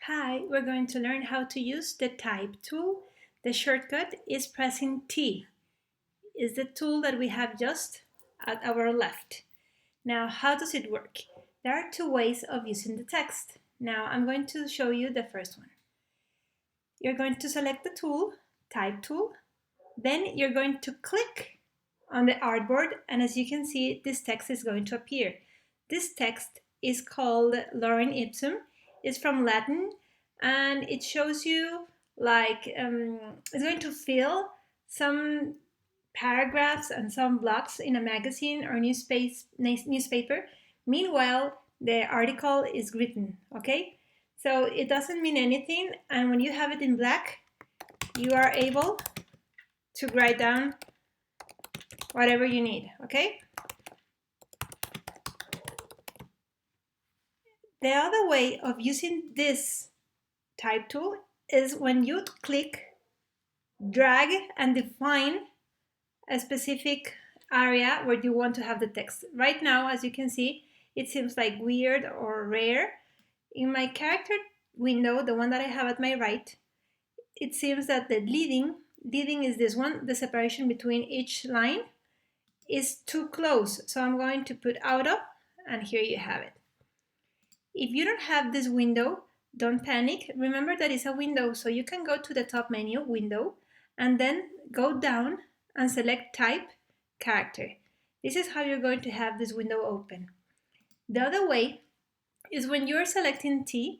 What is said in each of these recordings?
Hi, we're going to learn how to use the Type tool. The shortcut is pressing T. Is the tool that we have just at our left. Now, how does it work? There are two ways of using the text. Now, I'm going to show you the first one. You're going to select the tool, Type tool. Then you're going to click on the artboard, and as you can see, this text is going to appear. This text is called Lorem Ipsum. It's from Latin, and it shows you it's going to fill some paragraphs and some blocks in a magazine or newspaper. Meanwhile, the article is written, okay? So it doesn't mean anything, and when you have it in black, you are able to write down whatever you need, okay? The other way of using this Type tool is when you click, drag, and define a specific area where you want to have the text. Right now, as you can see, it seems like weird or rare. In my character window, the one that I have at my right, it seems that the leading is this one, the separation between each line is too close. So I'm going to put out of, and here you have it. If you don't have this window, don't panic. Remember that it's a window, so you can go to the top menu, Window, and then go down and select Type, Character. This is how you're going to have this window open. The other way is when you're selecting T,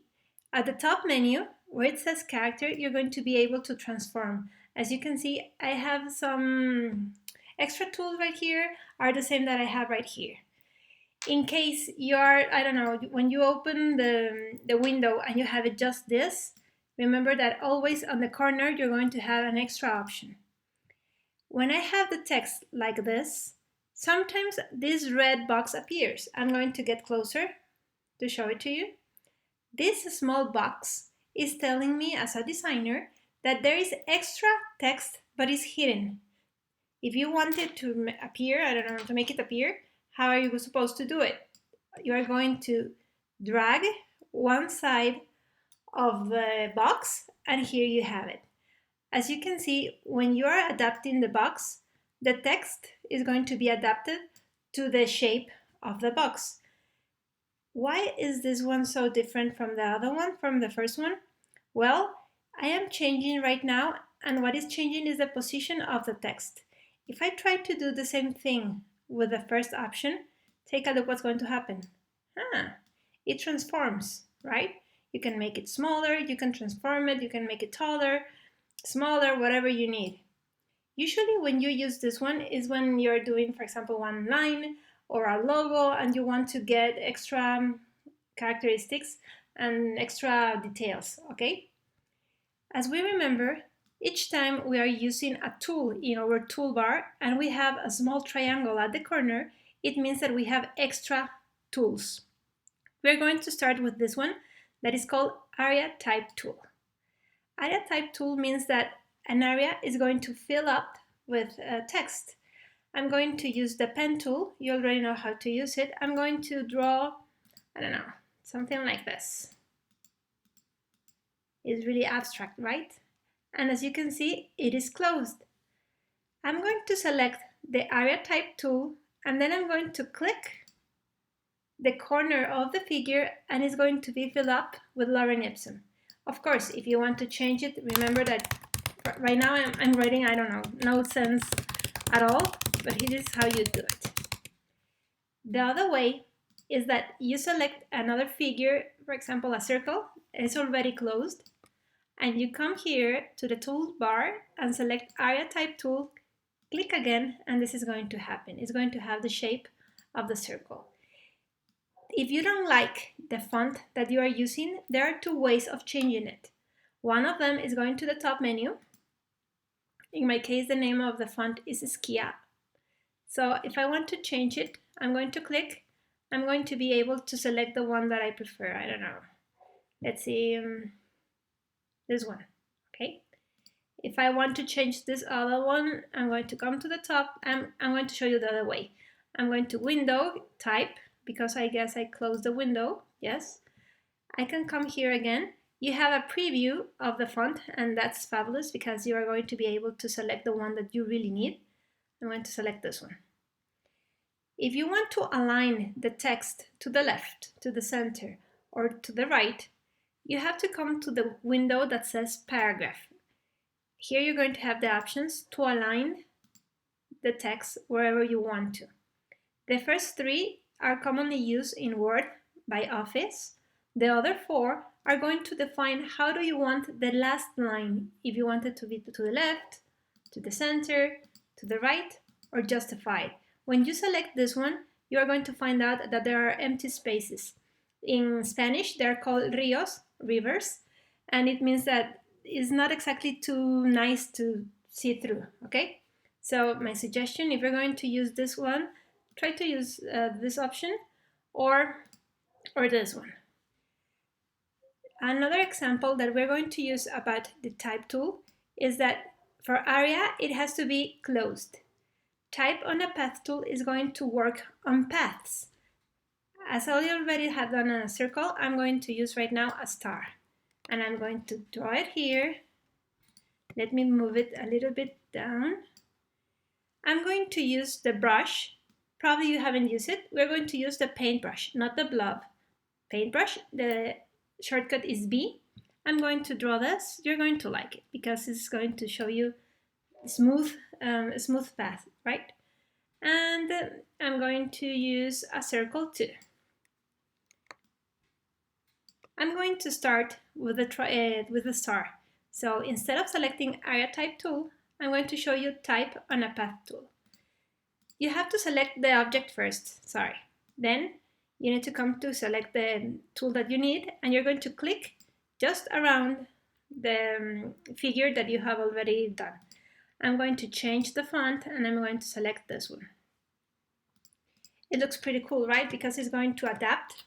at the top menu, where it says Character, you're going to be able to transform. As you can see, I have some extra tools right here, are the same that I have right here. In case you are, I don't know, when you open the window and you have it just this, remember that always on the corner you're going to have an extra option. When I have the text like this, sometimes this red box appears. I'm going to get closer to show it to you. This small box is telling me as a designer that there is extra text but it's hidden. If you want it to appear, I don't know, to make it appear, how are you supposed to do it? You are going to drag one side of the box, and here you have it. As you can see, when you are adapting the box, the text is going to be adapted to the shape of the box. Why is this one so different from the other one, from the first one? Well, I am changing right now, and what is changing is the position of the text. If I try to do the same thing with the first option, take a look what's going to happen. It transforms, right? You can make it smaller, you can transform it, you can make it taller, smaller, whatever you need. Usually when you use this one is when you're doing, for example, one line or a logo and you want to get extra characteristics and extra details, okay? As we remember, each time we are using a tool in our toolbar and we have a small triangle at the corner, it means that we have extra tools. We're going to start with this one that is called Area Type Tool. Area Type Tool means that an area is going to fill up with text. I'm going to use the pen tool. You already know how to use it. I'm going to draw, I don't know, something like this. It's really abstract, right? And as you can see, it is closed. I'm going to select the Area Type tool and then I'm going to click the corner of the figure and it's going to be filled up with Lorem Ipsum. Of course, if you want to change it, remember that right now I'm writing, I don't know, no sense at all, but here is how you do it. The other way is that you select another figure, for example, a circle, it's already closed, and you come here to the toolbar and select Area Type tool, click again, and this is going to happen. It's going to have the shape of the circle. If you don't like the font that you are using, there are two ways of changing it. One of them is going to the top menu. In my case, the name of the font is Skia. So if I want to change it, I'm going to click. I'm going to be able to select the one that I prefer. I don't know. Let's see, this one, okay? If I want to change this other one, I'm going to come to the top and I'm going to show you the other way. I'm going to Window, Type, because I guess I closed the window, yes. I can come here again You have a preview of the font, and that's fabulous because you are going to be able to select the one that you really need. I'm going to select this one. If you want to align the text to the left, to the center, or to the right, you have to come to the window that says paragraph. Here you're going to have the options to align the text wherever you want to. The first three are commonly used in Word by Office. The other four are going to define how do you want the last line, if you want it to be to the left, to the center, to the right, or justified. When you select this one, you are going to find out that there are empty spaces. In Spanish, they're called ríos, rivers, and it means that it's not exactly too nice to see through, okay? So my suggestion, if you're going to use this one, try to use this option or this one. Another example that we're going to use about the type tool is that for Aria, it has to be closed. Type on a path tool is going to work on paths. As I already have done a circle, I'm going to use right now a star. And I'm going to draw it here. Let me move it a little bit down. I'm going to use the brush. Probably you haven't used it. We're going to use the paintbrush, not the blob. Paintbrush, the shortcut is B. I'm going to draw this. You're going to like it because it's going to show you a smooth path, right? And I'm going to use a circle too. I'm going to start with the star. So instead of selecting Aria type tool, I'm going to show you type on a path tool. You have to select the object first, sorry. Then you need to come to select the tool that you need, and you're going to click just around the figure that you have already done. I'm going to change the font, and I'm going to select this one. It looks pretty cool, right? Because it's going to adapt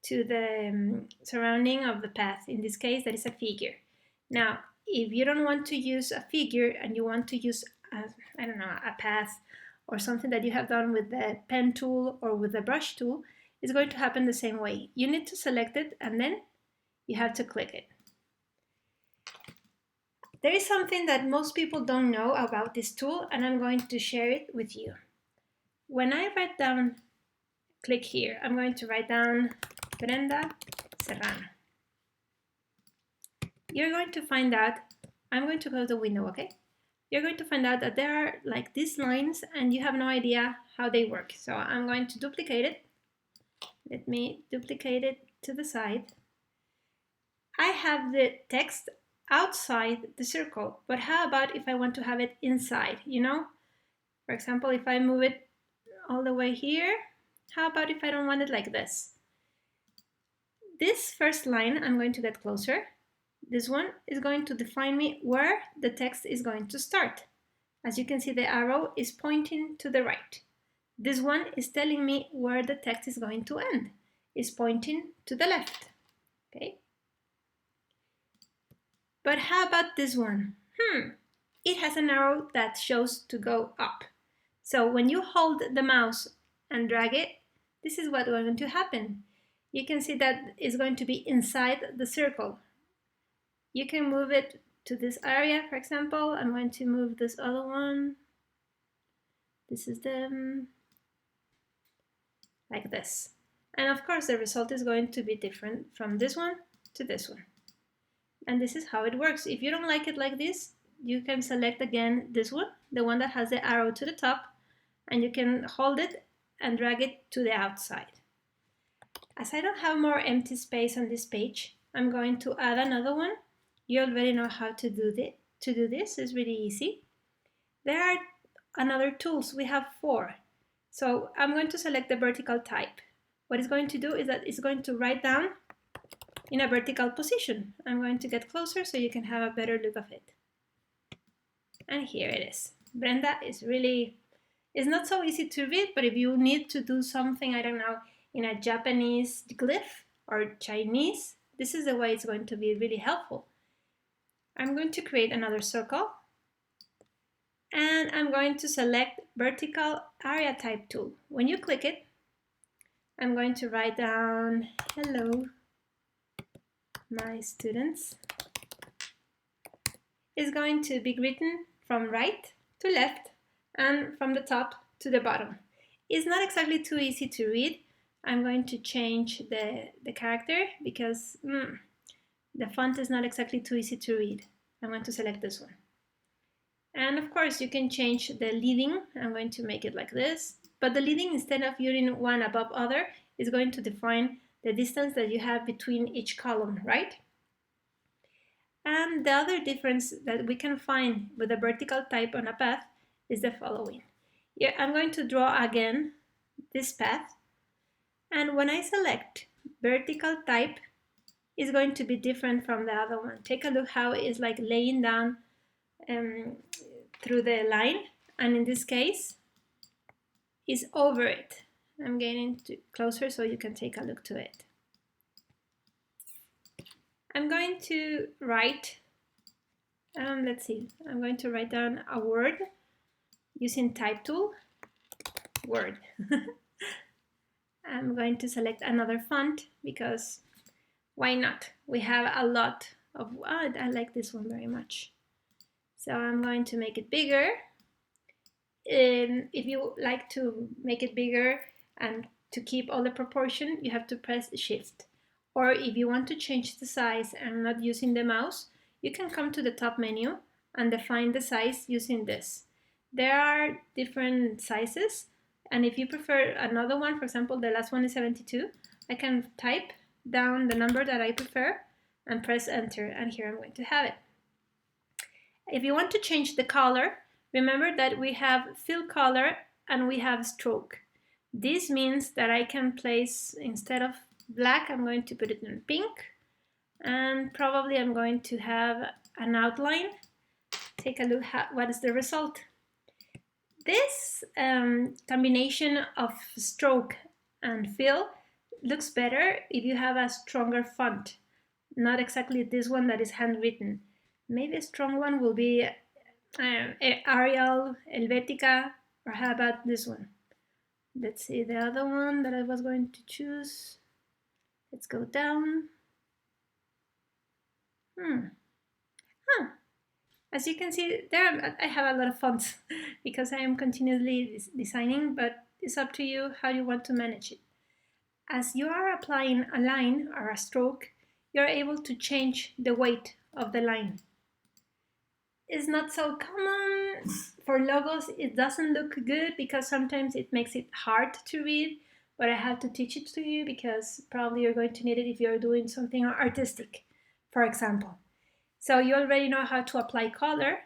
to the surrounding of the path. In this case, that is a figure. Now, if you don't want to use a figure and you want to use, a path or something that you have done with the pen tool or with the brush tool, it's going to happen the same way. You need to select it and then you have to click it. There is something that most people don't know about this tool, and I'm going to share it with you. When I write down, click here, I'm going to write down Brenda Serrano. You're going to find out, I'm going to close the window, okay? You're going to find out that there are like these lines and you have no idea how they work. So I'm going to duplicate it. Let me duplicate it to the side. I have the text outside the circle, but how about if I want to have it inside, you know? For example, if I move it all the way here, how about if I don't want it like this? This first line, I'm going to get closer. This one is going to define me where the text is going to start. As you can see, the arrow is pointing to the right. This one is telling me where the text is going to end. It's pointing to the left. Okay. But how about this one? It has an arrow that shows to go up. So when you hold the mouse and drag it, this is what's going to happen. You can see that it's going to be inside the circle. You can move it to this area, for example. I'm going to move this other one. This is like this. And of course, the result is going to be different from this one to this one. And this is how it works. If you don't like it like this, you can select again this one, the one that has the arrow to the top, and you can hold it and drag it to the outside. As I don't have more empty space on this page, I'm going to add another one. You already know how to do this. It's really easy. There are another tools. We have 4. So I'm going to select the vertical type. What it's going to do is that it's going to write down in a vertical position. I'm going to get closer so you can have a better look of it. And here it is. Brenda is really, it's not so easy to read, but if you need to do something, I don't know, in a Japanese glyph or Chinese, this is the way it's going to be really helpful. I'm going to create another circle and I'm going to select vertical Aria type tool. When you click it, I'm going to write down hello my students is going to be written from right to left and from the top to the bottom. It's not exactly too easy to read. I'm going to change the character because the font is not exactly too easy to read. I'm going to select this one. And of course you can change the leading. I'm going to make it like this. But the leading, instead of using one above other, is going to define the distance that you have between each column, right? And the other difference that we can find with a vertical type on a path is the following. Yeah, I'm going to draw again this path. And when I select vertical type, it's going to be different from the other one. Take a look how it's like laying down through the line. And in this case, it's over it. I'm getting closer so you can take a look to it. I'm going to write, let's see, I'm going to write down a word using type tool, word. I'm going to select another font because why not? We have a lot of, I like this one very much. So I'm going to make it bigger. If you like to make it bigger and to keep all the proportion, you have to press Shift. Or if you want to change the size and not using the mouse, you can come to the top menu and define the size using this. There are different sizes, and if you prefer another one, for example, the last one is 72, I can type down the number that I prefer and press enter, and here I'm going to have it. If you want to change the color, remember that we have fill color and we have stroke. This means that I can place, instead of black, I'm going to put it in pink, and probably I'm going to have an outline. Take a look at what is the result. This combination of stroke and fill looks better if you have a stronger font, not exactly this one that is handwritten. Maybe a strong one will be Arial, Helvetica, or how about this one? Let's see the other one that I was going to choose. Let's go down. As you can see, there I have a lot of fonts because I am continuously designing, but it's up to you how you want to manage it. As you are applying a line or a stroke, you're able to change the weight of the line. It's not so common for logos. It doesn't look good because sometimes it makes it hard to read, but I have to teach it to you because probably you're going to need it if you're doing something artistic, for example. So you already know how to apply color.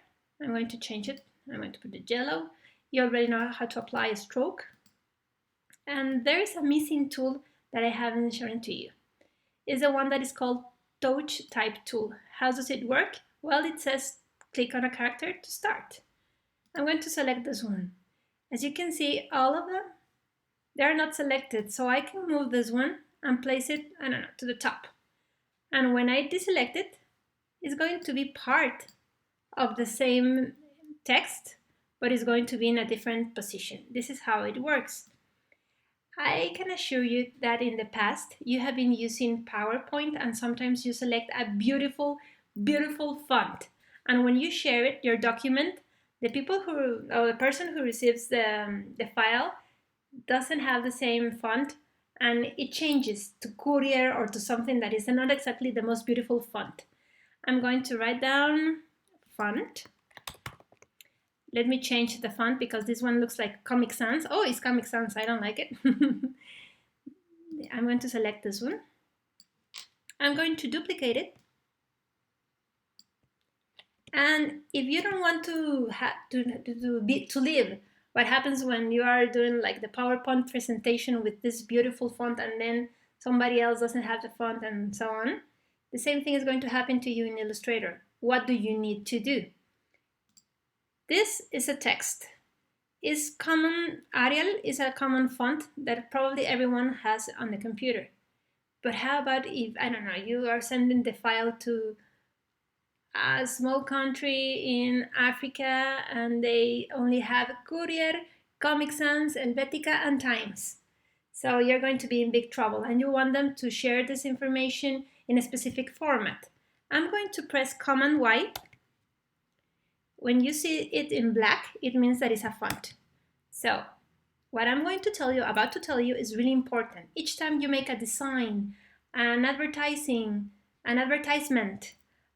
I'm going to change it. I'm going to put it yellow. You already know how to apply a stroke. And there is a missing tool that I haven't shown to you. It's the one that is called Touch Type Tool. How does it work? Well, it says click on a character to start. I'm going to select this one. As you can see, all of them, they're not selected. So I can move this one and place it, I don't know, to the top. And when I deselect it, it's going to be part of the same text, but it's going to be in a different position. This is how it works. I can assure you that in the past you have been using PowerPoint and sometimes you select a beautiful, beautiful font. And when you share it, your document, the person who receives the file doesn't have the same font and it changes to Courier or to something that is not exactly the most beautiful font. I'm going to write down font. Let me change the font because this one looks like Comic Sans. Oh, it's Comic Sans. I don't like it. I'm going to select this one. I'm going to duplicate it. And if you don't want to leave, what happens when you are doing like the PowerPoint presentation with this beautiful font and then somebody else doesn't have the font and so on? The same thing is going to happen to you in Illustrator. What do you need to do? This is a text. Arial is a common font that probably everyone has on the computer. But how about if, I don't know, you are sending the file to a small country in Africa and they only have Courier, Comic Sans, Helvetica, and Times. So you're going to be in big trouble and you want them to share this information in a specific format. I'm going to press Command Y. When you see it in black, it means that it's a font. So what I'm going to tell you, about to tell you, is really important. Each time you make a design, an advertisement,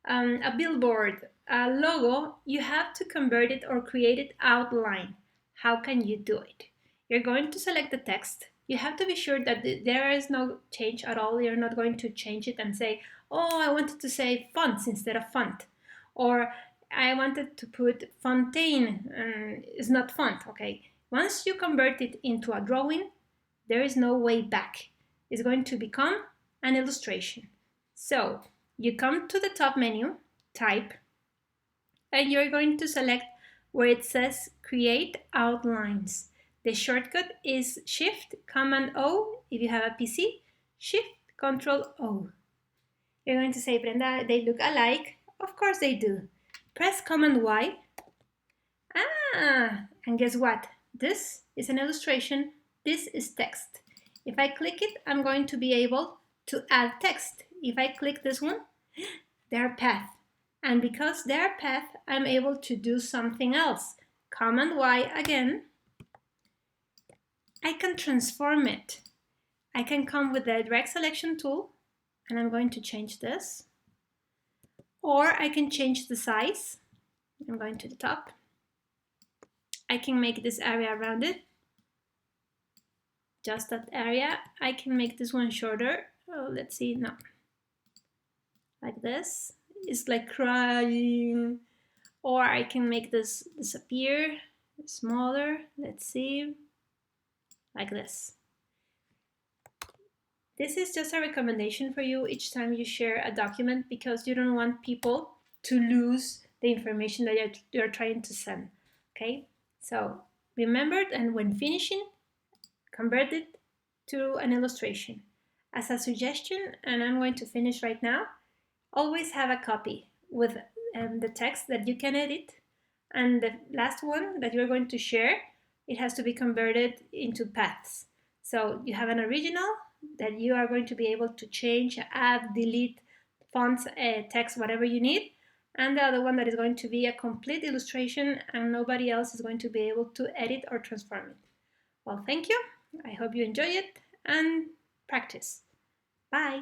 a billboard, a logo, you have to convert it or create it outline. How can you do it? You're going to select the text. You have to be sure that there is no change at all. You're not going to change it and say, oh, I wanted to say fonts instead of font. Or I wanted to put fontaine and it's not font, okay? Once you convert it into a drawing, there is no way back. It's going to become an illustration. So you come to the top menu, type, and you're going to select where it says Create Outlines. The shortcut is Shift Command O if you have a PC, Shift Control O. You're going to say, Brenda, they look alike. Of course they do. Press Command Y. And guess what? This is an illustration. This is text. If I click it, I'm going to be able to add text. If I click this one, there are paths. And because there are paths, I'm able to do something else. Command Y again. I can transform it. I can come with the drag selection tool, and I'm going to change this. Or I can change the size. I'm going to the top. I can make this area around it. Just that area. I can make this one shorter. Oh, let's see. No. Like this. It's like crying. Or I can make this disappear. Smaller. Let's see. Like this. This is just a recommendation for you each time you share a document because you don't want people to lose the information that you're trying to send. Okay? So remember, and when finishing, convert it to an illustration. As a suggestion, and I'm going to finish right now, always have a copy with the text that you can edit, and the last one that you're going to share, it has to be converted into paths. So you have an original that you are going to be able to change, add, delete, fonts, text, whatever you need, and the other one that is going to be a complete illustration and nobody else is going to be able to edit or transform it. Well, thank you. I hope you enjoy it and practice. Bye.